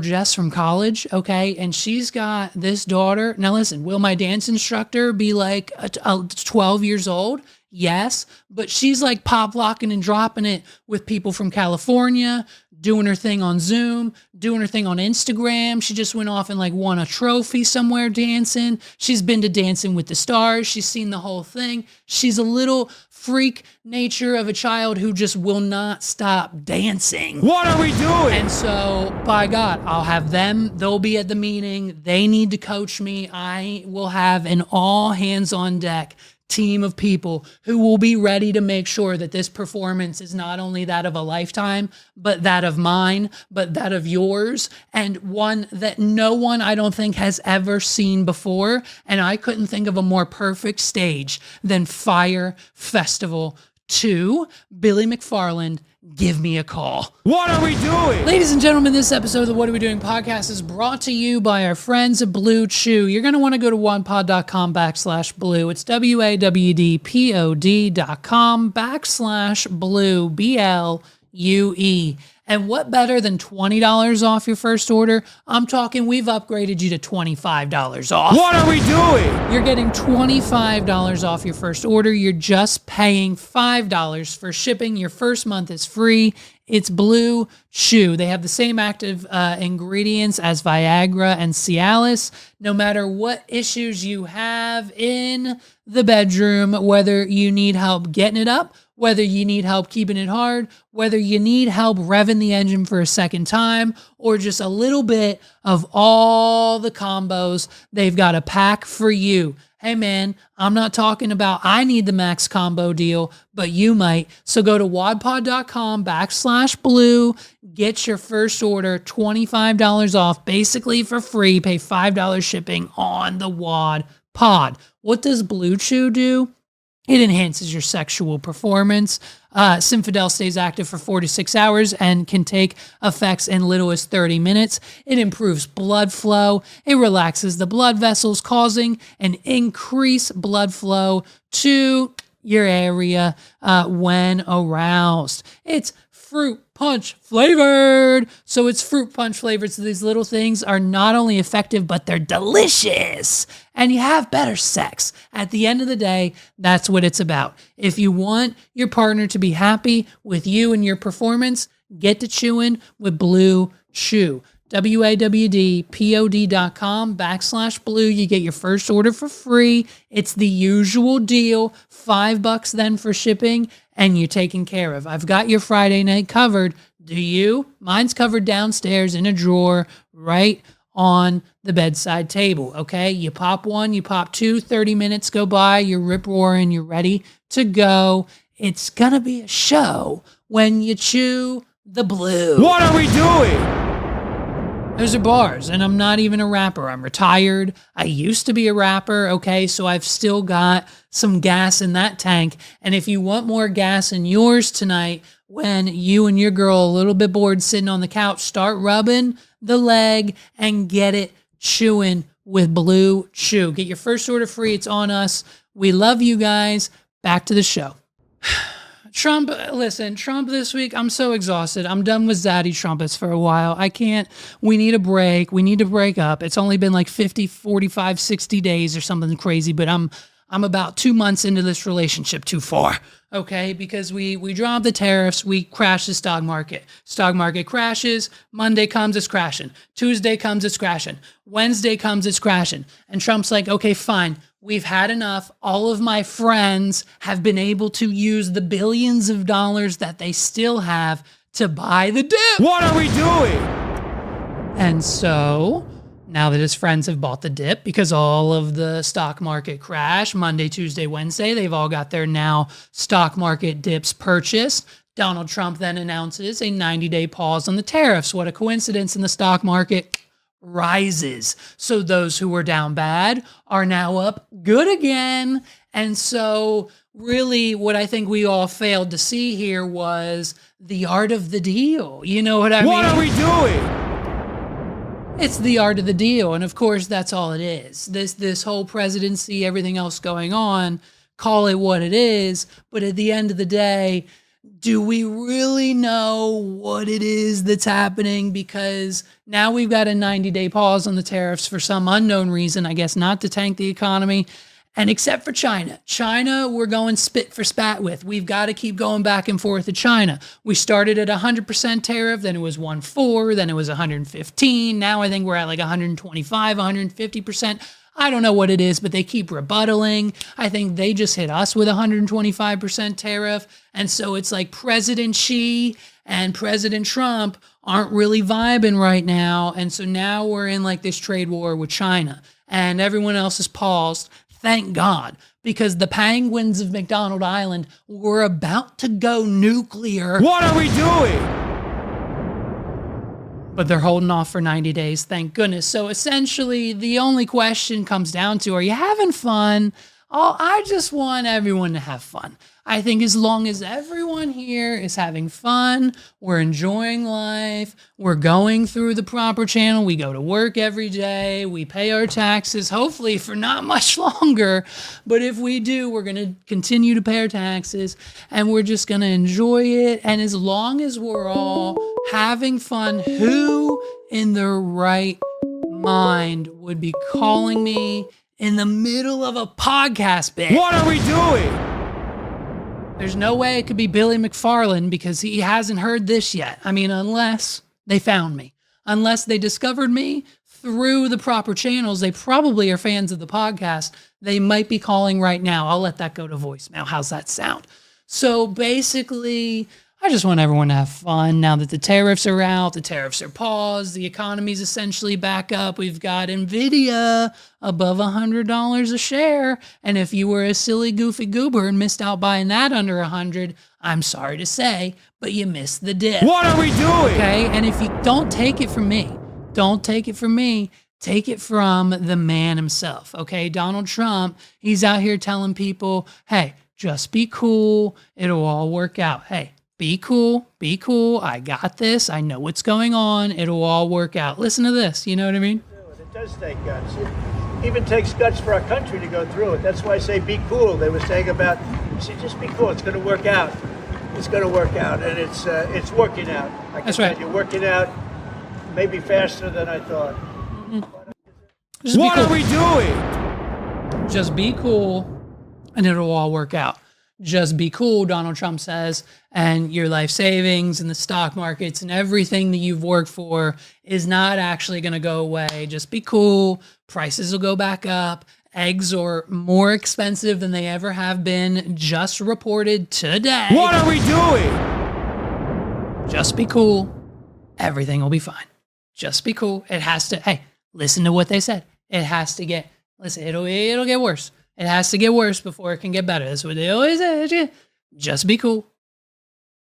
[SPEAKER 1] Jess from college, okay? And she's got this daughter. Now listen, will my dance instructor be like 12 years old? Yes, but she's like pop locking and dropping it with people from California, doing her thing on Zoom, doing her thing on Instagram. She just went off and like won a trophy somewhere dancing. She's been to Dancing with the Stars. She's seen the whole thing. She's a little freak nature of a child who just will not stop dancing.
[SPEAKER 2] What are we doing?
[SPEAKER 1] And so, by God, I'll have them. They'll be at the meeting. They need to coach me. I will have an all hands on deck team of people who will be ready to make sure that this performance is not only that of a lifetime, but that of mine, but that of yours, and one that no one, I don't think, has ever seen before. And I couldn't think of a more perfect stage than Fyre Festival 2. Billy McFarland, give me a call.
[SPEAKER 2] What are we doing?
[SPEAKER 1] Ladies and gentlemen, this episode of the What Are We Doing podcast is brought to you by our friends at Blue Chew. You're going to want to go to wadpod.com/blue. It's wadpod.com/blue, BLUE. And what better than $20 off your first order? I'm talking we've upgraded you to $25 off.
[SPEAKER 2] What are we doing?
[SPEAKER 1] You're getting $25 off your first order. You're just paying $5 for shipping. Your first month is free. It's Blue Chew. They have the same active ingredients as Viagra and Cialis. No matter what issues you have in the bedroom, whether you need help getting it up, whether you need help keeping it hard, whether you need help revving the engine for a second time, or just a little bit of all the combos, they've got a pack for you. Hey man, I'm not talking about I need the max combo deal, but you might. So go to wadpod.com/blue, get your first order, $25 off, basically for free, pay $5 shipping on the Wad Pod. What does Blue Chew do? It enhances your sexual performance. Synfidel stays active for 4 to 6 hours and can take effects in little as 30 minutes. It improves blood flow. It relaxes the blood vessels, causing an increased blood flow to your area when aroused. It's fruit punch flavored. So it's fruit punch flavored. So these little things are not only effective, but they're delicious. And you have better sex. At the end of the day, that's what it's about. If you want your partner to be happy with you and your performance, get to chewing with Blue Chew. wadpod.com/blue. You get your first order for free. It's the usual deal, $5 then for shipping, and you're taken care of. I've got your Friday night covered. Do you? Mine's covered downstairs in a drawer right on the bedside table, okay? You pop one, you pop two, 30 minutes go by, you're rip-roaring, you're ready to go. It's gonna be a show when you chew the blue.
[SPEAKER 2] What are we doing?
[SPEAKER 1] Those are bars, and I'm not even a rapper. I'm retired. I used to be a rapper, okay? So I've still got some gas in that tank. And if you want more gas in yours tonight, when you and your girl are a little bit bored sitting on the couch, start rubbing the leg and get it chewing with Blue Chew. Get your first order free. It's on us. We love you guys. Back to the show. Trump this week, I'm so exhausted. I'm done with zaddy trumpets for a while. I can't, we need a break. We need to break up. It's only been like 50, 45, 60 days or something crazy, but I'm about 2 months into this relationship too far, okay? Because we drop the tariffs, we crash the stock market. Stock market crashes, Monday comes, it's crashing. Tuesday comes, it's crashing. Wednesday comes, it's crashing. And Trump's like, okay, fine. We've had enough. All of my friends have been able to use the billions of dollars that they still have to buy the dip.
[SPEAKER 2] What are we doing?
[SPEAKER 1] And so now that his friends have bought the dip, because all of the stock market crash, Monday, Tuesday, Wednesday, they've all got their now stock market dips purchased. Donald Trump then announces a 90-day pause on the tariffs. What a coincidence. In the stock market rises. So those who were down bad are now up good again. And so really what I think we all failed to see here was the art of the deal. You know what I mean?
[SPEAKER 2] What are we doing?
[SPEAKER 1] It's the art of the deal. And of course, that's all it is. This whole presidency, everything else going on, call it what it is. But at the end of the day, do we really know what it is that's happening? Because now we've got a 90-day pause on the tariffs for some unknown reason, I guess not to tank the economy. And except for China, we're going spit for spat with. We've got to keep going back and forth to China. We started at 100% tariff, then it was 1.4, then it was 115. Now I think we're at like 125, 150%. I don't know what it is, but they keep rebuttaling. I think they just hit us with 125% tariff. And so it's like President Xi and President Trump aren't really vibing right now. And so now we're in like this trade war with China and everyone else is paused. Thank God, because the penguins of McDonald Island were about to go nuclear.
[SPEAKER 2] What are we doing?
[SPEAKER 1] But they're holding off for 90 days, thank goodness. So essentially, the only question comes down to, are you having fun? Oh, I just want everyone to have fun. I think as long as everyone here is having fun, we're enjoying life, we're going through the proper channel, we go to work every day, we pay our taxes, hopefully for not much longer. But if we do, we're going to continue to pay our taxes and we're just going to enjoy it. And as long as we're all having fun, who in their right mind would be calling me in the middle of a podcast bit?
[SPEAKER 2] What are we doing?
[SPEAKER 1] There's no way it could be Billy McFarland because he hasn't heard this yet. I mean, unless they found me, unless they discovered me through the proper channels, they probably are fans of the podcast. They might be calling right now. I'll let that go to voicemail. How's that sound? So basically, I just want everyone to have fun now that the tariffs are out, the tariffs are paused, the economy's essentially back up. We've got Nvidia above $100 a share. And if you were a silly, goofy goober and missed out buying that under 100, I'm sorry to say, but you missed the dip.
[SPEAKER 2] What are we doing?
[SPEAKER 1] Okay, and if you don't take it from me, don't take it from me, take it from the man himself, okay? Donald Trump, he's out here telling people, hey, just be cool, it'll all work out. Hey, be cool, I got this, I know what's going on, it'll all work out. Listen to this, you know what I mean?
[SPEAKER 6] It does take guts. It even takes guts for our country to go through it. That's why I say be cool. They were saying about, see, just be cool, it's going to work out. It's going to work out, and it's working out. I can tell you, working out maybe faster than I thought.
[SPEAKER 2] What are we doing?
[SPEAKER 1] Just be cool, and it'll all work out. Just be cool, Donald Trump says, and your life savings and the stock markets and everything that you've worked for is not actually going to go away. Just be cool. Prices will go back up. Eggs are more expensive than they ever have been. Just reported today.
[SPEAKER 2] What are we doing?
[SPEAKER 1] Just be cool. Everything will be fine. Just be cool. It has to, hey, listen to what they said. It has to get, listen, it'll get worse. It has to get worse before it can get better. That's what they always say. Just be cool.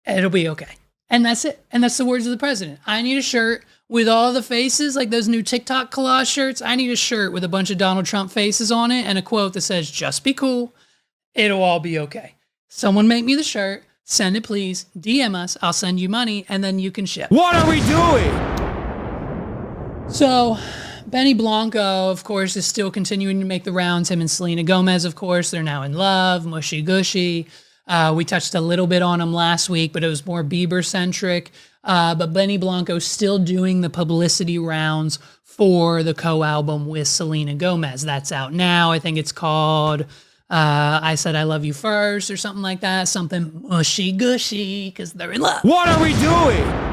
[SPEAKER 1] It'll be okay. And that's it. And that's the words of the president. I need a shirt with all the faces, like those new TikTok collage shirts. I need a shirt with a bunch of Donald Trump faces on it and a quote that says, just be cool. It'll all be okay. Someone make me the shirt. Send it, please. DM us. I'll send you money and then you can ship.
[SPEAKER 2] What are we doing?
[SPEAKER 1] So Benny Blanco, of course, is still continuing to make the rounds. Him and Selena Gomez, of course, they're now in love, mushy gushy. We touched a little bit on him last week, but it was more Bieber-centric. But Benny Blanco's still doing the publicity rounds for the co-album with Selena Gomez. That's out now. I think it's called I Said I Love You First or something like that. Something mushy gushy because they're in love.
[SPEAKER 2] What are we doing?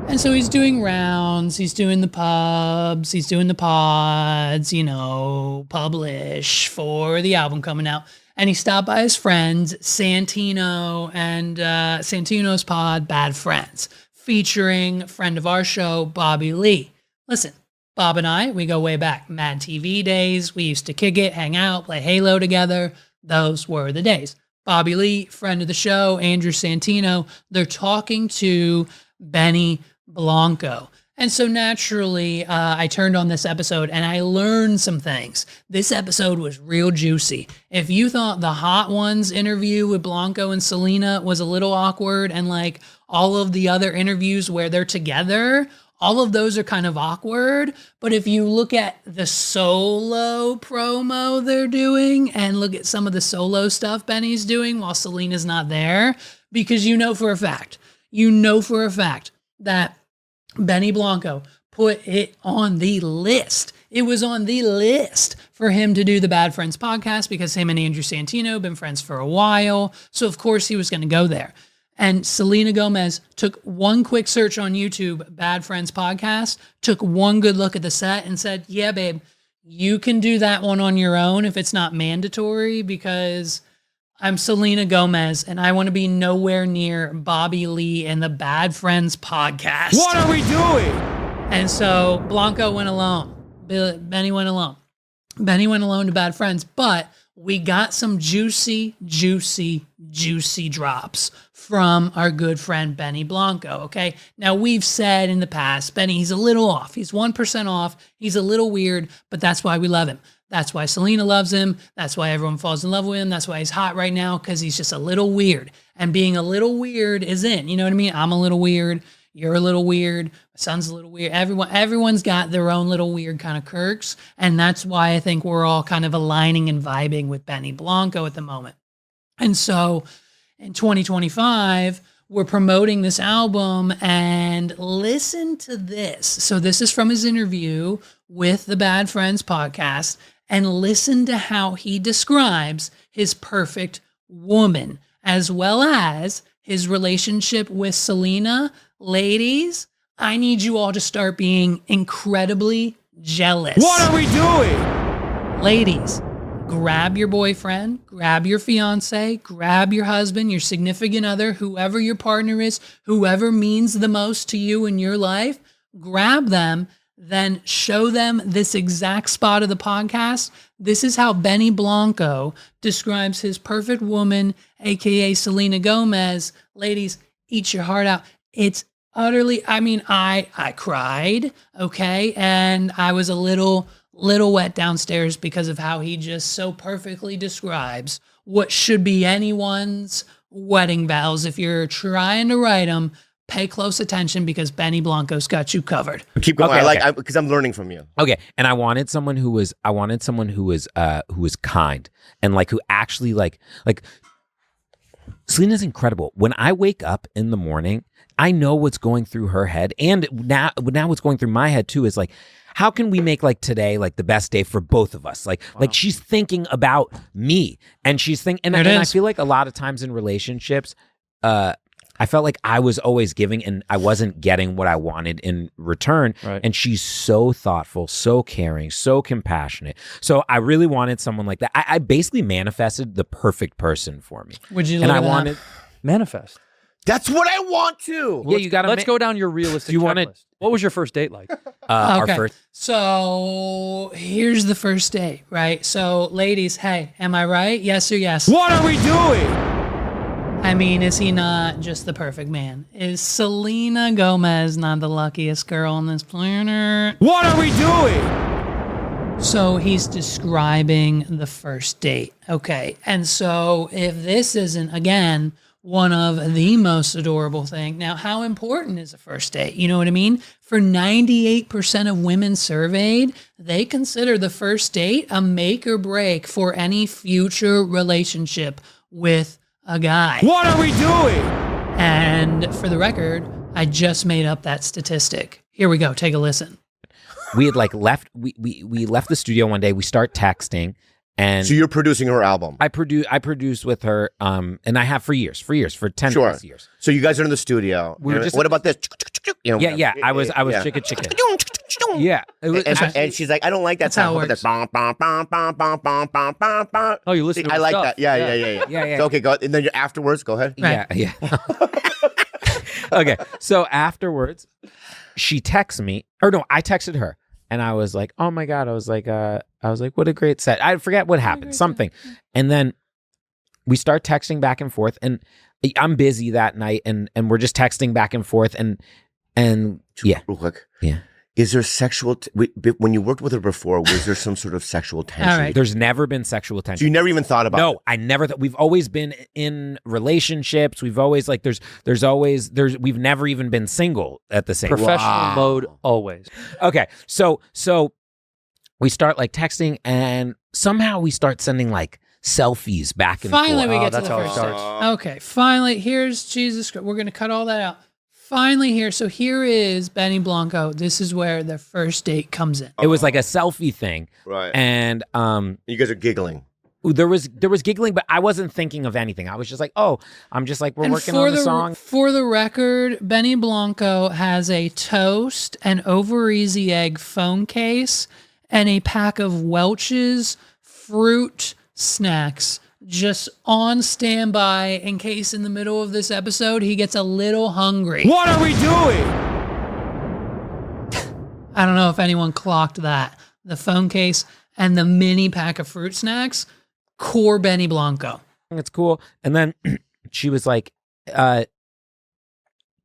[SPEAKER 1] And so he's doing rounds, he's doing the pubs, he's doing the pods, you know, publish for the album coming out. And he stopped by his friends, Santino and Santino's pod, Bad Friends, featuring a friend of our show, Bobby Lee. Listen, Bob and I, we go way back. Mad TV days, we used to kick it, hang out, play Halo together. Those were the days. Bobby Lee, friend of the show, Andrew Santino, they're talking to Benny Blanco. And so naturally, I turned on this episode and I learned some things. This episode was real juicy. If you thought the Hot Ones interview with Blanco and Selena was a little awkward and like all of the other interviews where they're together, all of those are kind of awkward. But if you look at the solo promo they're doing and look at some of the solo stuff Benny's doing while Selena's not there, because you know for a fact that Benny Blanco put it on the list. It was on the list for him to do the Bad Friends podcast because him and Andrew Santino have been friends for a while. So of course he was going to go there. And Selena Gomez took one quick search on YouTube, Bad Friends podcast, took one good look at the set and said, yeah, babe, you can do that one on your own if it's not mandatory because I'm Selena Gomez, and I want to be nowhere near Bobby Lee and the Bad Friends podcast.
[SPEAKER 2] What are we doing?
[SPEAKER 1] And so Blanco went alone. Benny went alone. Benny went alone to bad friends, but we got some juicy, juicy, juicy drops from our good friend Benny Blanco, okay? Now, we've said in the past, Benny, he's a little off. He's 1% off. He's a little weird, but that's why we love him. That's why Selena loves him. That's why everyone falls in love with him. That's why he's hot right now, because he's just a little weird. And being a little weird is in, you know what I mean? I'm a little weird. You're a little weird. My son's a little weird. Everyone's got their own little weird kind of quirks. And that's why I think we're all kind of aligning and vibing with Benny Blanco at the moment. And so in 2025, we're promoting this album, and listen to this. So this is from his interview with the Bad Friends podcast, and listen to how he describes his perfect woman, as well as his relationship with Selena. Ladies, I need you all to start being incredibly jealous.
[SPEAKER 2] What are we doing?
[SPEAKER 1] Ladies, grab your boyfriend, grab your fiance, grab your husband, your significant other, whoever your partner is, whoever means the most to you in your life, grab them, then show them this exact spot of the podcast. This is how Benny Blanco describes his perfect woman, aka Selena Gomez. Ladies, eat your heart out. It's utterly, I mean, I cried, okay? And I was a little wet downstairs because of how he just so perfectly describes what should be anyone's wedding vows. If you're trying to write them, pay close attention, because Benny Blanco's got you covered.
[SPEAKER 7] Keep going.
[SPEAKER 8] Okay,
[SPEAKER 7] Because I'm learning from you.
[SPEAKER 8] Okay, and I wanted someone who was kind, and like who actually like Selena's incredible. When I wake up in the morning, I know what's going through her head, and now what's going through my head too is like, how can we make like today like the best day for both of us? Like she's thinking about me, and she's thinking, and I feel like a lot of times in relationships, I felt like I was always giving and I wasn't getting what I wanted in return.
[SPEAKER 2] Right.
[SPEAKER 8] And she's so thoughtful, so caring, so compassionate. So I really wanted someone like that. I basically manifested the perfect person for me.
[SPEAKER 1] Would you
[SPEAKER 8] And
[SPEAKER 1] look
[SPEAKER 8] I
[SPEAKER 1] at that?
[SPEAKER 8] wanted,
[SPEAKER 2] Manifest.
[SPEAKER 7] That's what I want to.
[SPEAKER 8] yeah, you got to
[SPEAKER 9] Let's go down your realistic
[SPEAKER 8] you wanna-
[SPEAKER 9] checklist. What was your first date like?
[SPEAKER 8] our
[SPEAKER 1] Okay.
[SPEAKER 8] first.
[SPEAKER 1] So here's the first date, right? So ladies, hey, am I right? Yes or yes?
[SPEAKER 2] What are we doing?
[SPEAKER 1] I mean, is he not just the perfect man? Is Selena Gomez not the luckiest girl on this planet?
[SPEAKER 2] What are we doing?
[SPEAKER 1] So he's describing the first date. Okay. And so if this isn't, again, one of the most adorable things. Now, how important is a first date? You know what I mean? For 98% of women surveyed, they consider the first date a make or break for any future relationship with a guy.
[SPEAKER 2] What are we doing?
[SPEAKER 1] And for the record, I just made up that statistic. Here we go. Take a listen.
[SPEAKER 8] We had like left, we left the studio one day. We start texting, and
[SPEAKER 7] So you're producing her album.
[SPEAKER 8] I produced with her, and I have for 10
[SPEAKER 7] Sure.
[SPEAKER 8] plus years.
[SPEAKER 7] So you guys are in the studio.
[SPEAKER 8] We were just-
[SPEAKER 7] what about this? You know,
[SPEAKER 8] Yeah. I was
[SPEAKER 7] yeah.
[SPEAKER 8] chicka. Yeah. It was,
[SPEAKER 7] And she's like, I don't like that
[SPEAKER 1] That's how
[SPEAKER 7] sound.
[SPEAKER 1] it works.
[SPEAKER 7] How about that?
[SPEAKER 9] Oh, you listen to
[SPEAKER 7] I
[SPEAKER 9] her
[SPEAKER 7] like
[SPEAKER 9] stuff.
[SPEAKER 7] that. Yeah.
[SPEAKER 8] Yeah.
[SPEAKER 7] So, okay, go. And then afterwards, go ahead.
[SPEAKER 8] Yeah. Okay. So afterwards, she texts me, or no, I texted her, and I was like, oh my God. I was like, what a great set. I forget what happened, something. And then we start texting back and forth, and I'm busy that night, and we're just texting back and forth, and yeah.
[SPEAKER 7] Real quick.
[SPEAKER 8] Yeah.
[SPEAKER 7] Is there sexual, when you worked with her before, was there some sort of sexual tension?
[SPEAKER 1] All right.
[SPEAKER 8] There's never been sexual tension.
[SPEAKER 7] So you never even thought about it?
[SPEAKER 8] No, I never thought. We've always been in relationships. We've always like we've never even been single at the same time.
[SPEAKER 9] Professional mode always.
[SPEAKER 8] Okay, so we start like texting, and somehow we start sending like selfies back and
[SPEAKER 1] Finally,
[SPEAKER 8] forth.
[SPEAKER 1] we get to
[SPEAKER 9] that's
[SPEAKER 1] the
[SPEAKER 9] how it
[SPEAKER 1] first
[SPEAKER 9] starts.
[SPEAKER 1] date. Okay, finally, here's Jesus Christ. We're going to cut all that out. Finally here. So here is Benny Blanco. This is where the first date comes in.
[SPEAKER 8] It was like a selfie thing,
[SPEAKER 7] Right.
[SPEAKER 8] and
[SPEAKER 7] You guys are giggling.
[SPEAKER 8] there was giggling, but I wasn't thinking of anything. I was just like, oh, I'm just like, we're
[SPEAKER 1] And
[SPEAKER 8] working on the song.
[SPEAKER 1] For the record, Benny Blanco has a toast, an over easy egg phone case, and a pack of Welch's fruit snacks just on standby in case in the middle of this episode he gets a little hungry.
[SPEAKER 2] What are we doing?
[SPEAKER 1] I don't know if anyone clocked that. The phone case and the mini pack of fruit snacks, core Benny Blanco.
[SPEAKER 8] It's cool. And then she was like,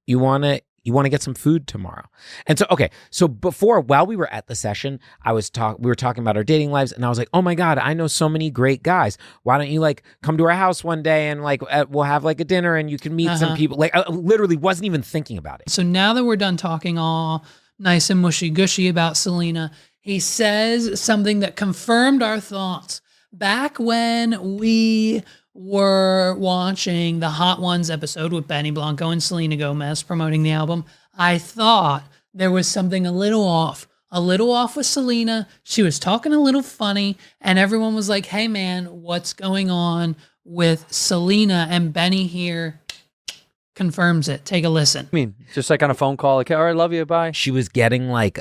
[SPEAKER 8] you want to get some food tomorrow. And so, okay. So while we were at the session, we were talking about our dating lives, and I was like, oh my God, I know so many great guys. Why don't you like come to our house one day and like, we'll have like a dinner and you can meet some people. Like I literally wasn't even thinking about it.
[SPEAKER 1] So now that we're done talking all nice and mushy gushy about Selena, he says something that confirmed our thoughts. Back when we were watching the Hot Ones episode with Benny Blanco and Selena Gomez promoting the album, I thought there was something a little off with Selena. She was talking a little funny, and everyone was like, hey man, what's going on with Selena? And Benny here confirms it. Take a listen.
[SPEAKER 9] I mean, just like on a phone call, like, all right, love you, bye.
[SPEAKER 8] She was getting like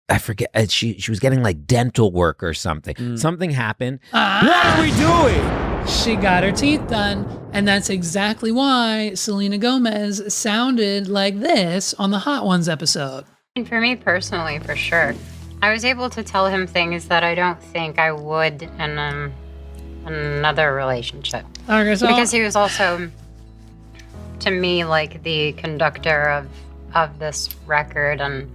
[SPEAKER 8] I forget. She was getting like dental work or something. Something happened.
[SPEAKER 2] What are we doing?
[SPEAKER 1] She got her teeth done, and that's exactly why Selena Gomez sounded like this on the Hot Ones episode.
[SPEAKER 10] And for me personally, for sure, I was able to tell him things that I don't think I would in another relationship.
[SPEAKER 1] Okay, so
[SPEAKER 10] Because he was also, to me, like the conductor of this record, and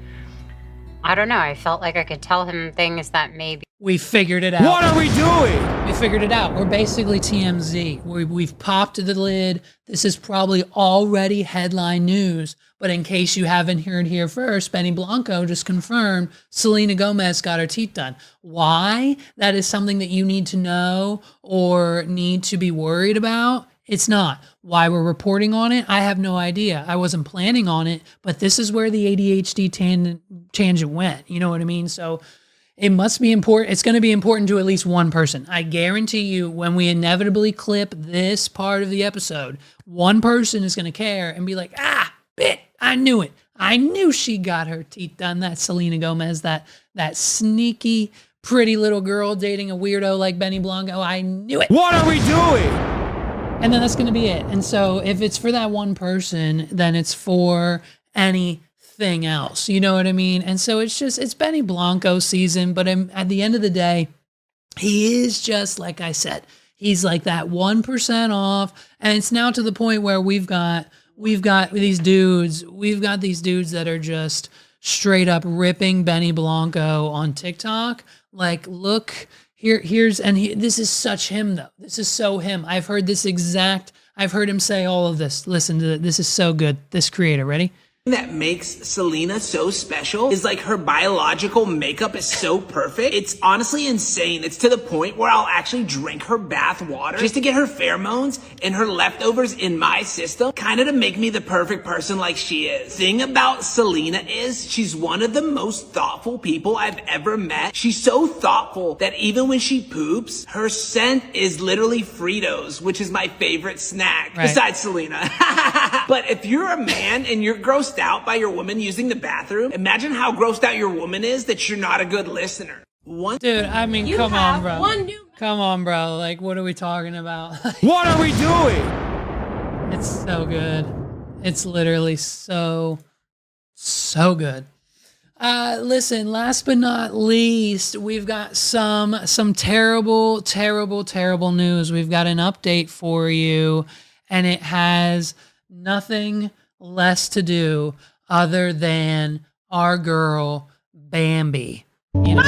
[SPEAKER 10] I don't know, I felt like I could tell him things that maybe...
[SPEAKER 1] we figured it out.
[SPEAKER 2] What are we doing?
[SPEAKER 1] We figured it out. We're basically TMZ. We've popped the lid. This is probably already headline news, but in case you haven't heard here first, Benny Blanco just confirmed Selena Gomez got her teeth done. Why? That is something that you need to know or need to be worried about. It's not. Why we're reporting on it, I have no idea. I wasn't planning on it, but this is where the ADHD tangent went. You know what I mean? So it must be important. It's going to be important to at least one person. I guarantee you when we inevitably clip this part of the episode, one person is going to care and be like, I knew it. I knew she got her teeth done. That Selena Gomez, that sneaky, pretty little girl dating a weirdo like Benny Blanco. I knew it.
[SPEAKER 2] What are we doing?
[SPEAKER 1] And then that's going to be it. And so if it's for that one person, then it's for anything else. You know what I mean? And so it's Benny Blanco season. But at the end of the day, he is just, like I said, he's like that 1% off. And it's now to the point where we've got these dudes that are just straight up ripping Benny Blanco on TikTok. Like, look, this is such him though. This is so him. I've heard him say all of this. Listen to it. This is so good. This creator, ready?
[SPEAKER 11] That makes Selena so special is like her biological makeup is so perfect. It's honestly insane. It's to the point where I'll actually drink her bath water just to get her pheromones and her leftovers in my system, kind of to make me the perfect person like she is. Thing about Selena is she's one of the most thoughtful people I've ever met. She's so thoughtful that even when she poops, her scent is literally Fritos, which is my favorite snack besides Selena. But if you're a man and you're grossed out by your woman using the bathroom, imagine how grossed out your woman is that you're not a good listener.
[SPEAKER 1] Dude, I mean, come on, bro. Come on, bro. Like, what are we talking about?
[SPEAKER 2] What are we doing?
[SPEAKER 1] It's so good. It's literally so good. Listen, last but not least, we've got some terrible news. We've got an update for you, and it has nothing less to do other than our girl Bambi. You know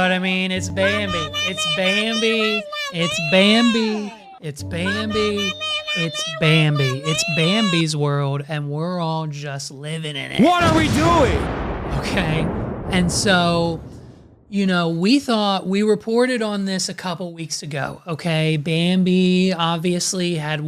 [SPEAKER 1] what I mean? It's Bambi. It's Bambi. It's Bambi. It's Bambi. It's Bambi. It's Bambi's world, and we're all just living in it.
[SPEAKER 2] What are we doing?
[SPEAKER 1] Okay. And so, we reported on this a couple weeks ago, okay? Bambi obviously had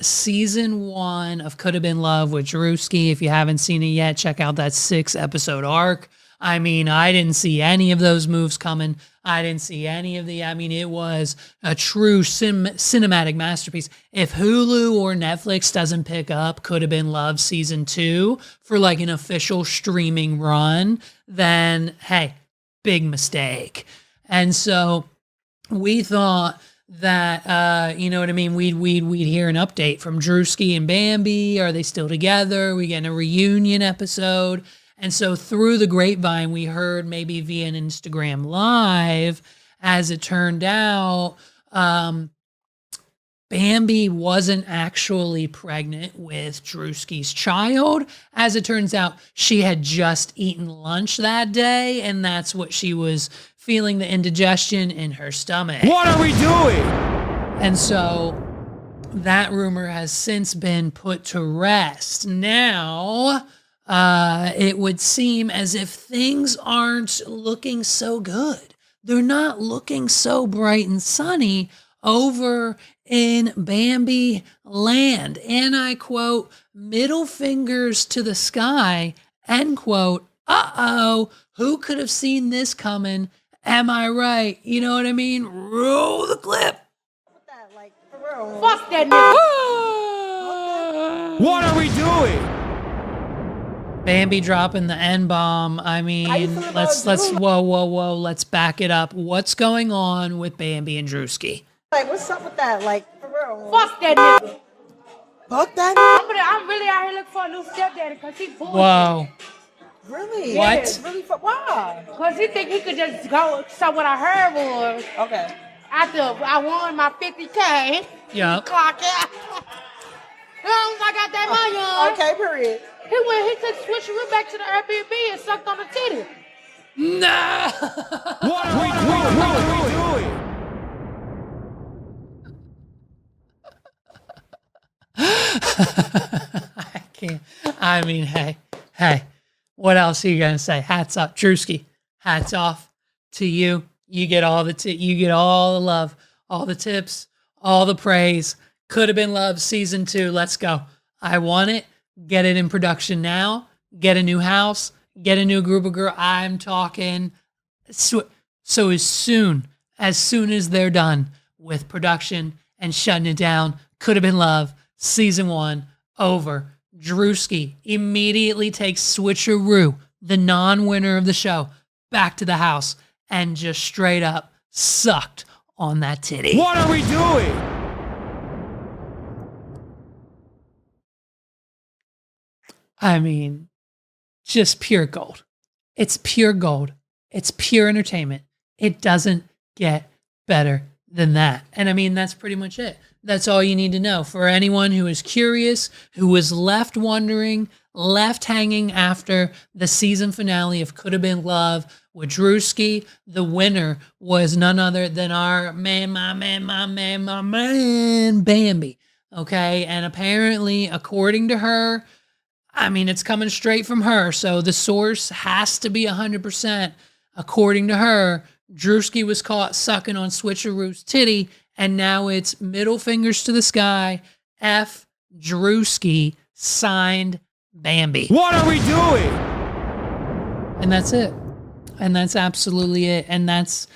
[SPEAKER 1] season 1 of Could Have Been Love with Druski. If you haven't seen it yet, check out that 6-episode arc. I mean, I didn't see any of those moves coming. It was a true cinematic masterpiece. If Hulu or Netflix doesn't pick up Could Have Been Love season 2 for like an official streaming run, then hey, big mistake. And so we thought that, we'd hear an update from Druski and Bambi. Are they still together? We getting a reunion episode. And so through the grapevine, we heard maybe via an Instagram live, as it turned out, Bambi wasn't actually pregnant with Druski's child. As it turns out, she had just eaten lunch that day, and that's what she was feeling, the indigestion in her stomach.
[SPEAKER 2] What are we doing?
[SPEAKER 1] And so that rumor has since been put to rest. Now, it would seem as if things aren't looking so good. They're not looking so bright and sunny over in Bambi land. And I quote, middle fingers to the sky, end quote. Uh-oh, who could have seen this coming? Am I right? You know what I mean? Roll the clip.
[SPEAKER 12] Fuck that nigga.
[SPEAKER 2] What are we doing?
[SPEAKER 1] Bambi dropping the N-bomb. I mean, let's whoa. Let's back it up. What's going on with Bambi and Druski?
[SPEAKER 12] Like, what's up with that? Like, for real. Fuck that nigga. Fuck that nigga? I'm really out here looking for a new stepdaddy because he bullshit.
[SPEAKER 1] Whoa.
[SPEAKER 12] Really?
[SPEAKER 1] What?
[SPEAKER 12] Yeah, it's really why? Because he think he could just go. So what I heard was, okay, after I won my 50K,
[SPEAKER 1] yeah,
[SPEAKER 12] clock it. I got that money on. Okay, period. He took switcheroo back to the Airbnb and sucked on the titty.
[SPEAKER 1] No.
[SPEAKER 2] What are we doing?
[SPEAKER 1] I can't. I mean, hey. What else are you gonna say? Hats up, Druski. Hats off to you. You get all the you get all the love, all the tips, all the praise. Could have been love season 2. Let's go. I want it. Get it in production now. Get a new house. Get a new group of girls. I'm talking. So as soon as they're done with production and shutting it down, Could have been love. Season 1 over. Druski immediately takes Switcheroo, the non-winner of the show, back to the house and just straight up sucked on that titty.
[SPEAKER 2] What are we doing?
[SPEAKER 1] I mean, just pure gold. It's pure gold. It's pure entertainment. It doesn't get better than that. And I mean, that's pretty much it. That's all you need to know. For anyone who is curious, who was left wondering, left hanging after the season finale of Could Have Been Love with Druski, the winner was none other than our my man, Bambi. Okay. And apparently, according to her, I mean, it's coming straight from her, so the source has to be 100%. According to her, Druski was caught sucking on Switcheroo's titty, and now it's middle fingers to the sky, F. Druski, signed Bambi.
[SPEAKER 2] What are we doing?
[SPEAKER 1] And that's it. And that's absolutely it. And that's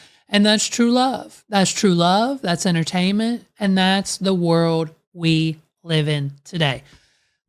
[SPEAKER 1] true love. That's true love. That's entertainment. And that's the world we live in today.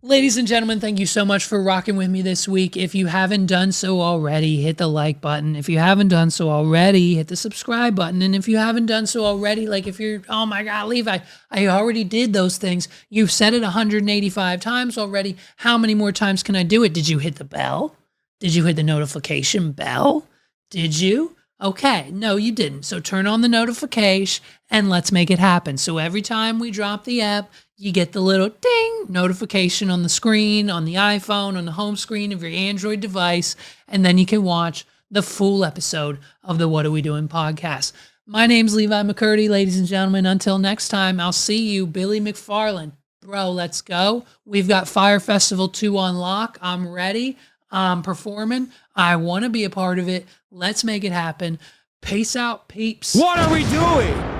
[SPEAKER 1] Ladies and gentlemen, thank you so much for rocking with me this week. If you haven't done so already, hit the like button. If you haven't done so already, hit the subscribe button. And if you haven't done so already, like if you're, oh my God, Levi, I already did those things. You've said it 185 times already. How many more times can I do it? Did you hit the bell? Did you hit the notification bell? Did you? Okay, no, you didn't. So turn on the notification and let's make it happen. So every time we drop the app, you get the little ding notification on the screen, on the iPhone, on the home screen of your Android device, and then you can watch the full episode of the What Are We Doing podcast. My name's Levi McCurdy, ladies and gentlemen. Until next time, I'll see you, Billy McFarland. Bro, let's go. We've got Fyre Festival 2 on lock. I'm ready. I'm performing. I want to be a part of it. Let's make it happen. Peace out, peeps.
[SPEAKER 2] What are we doing?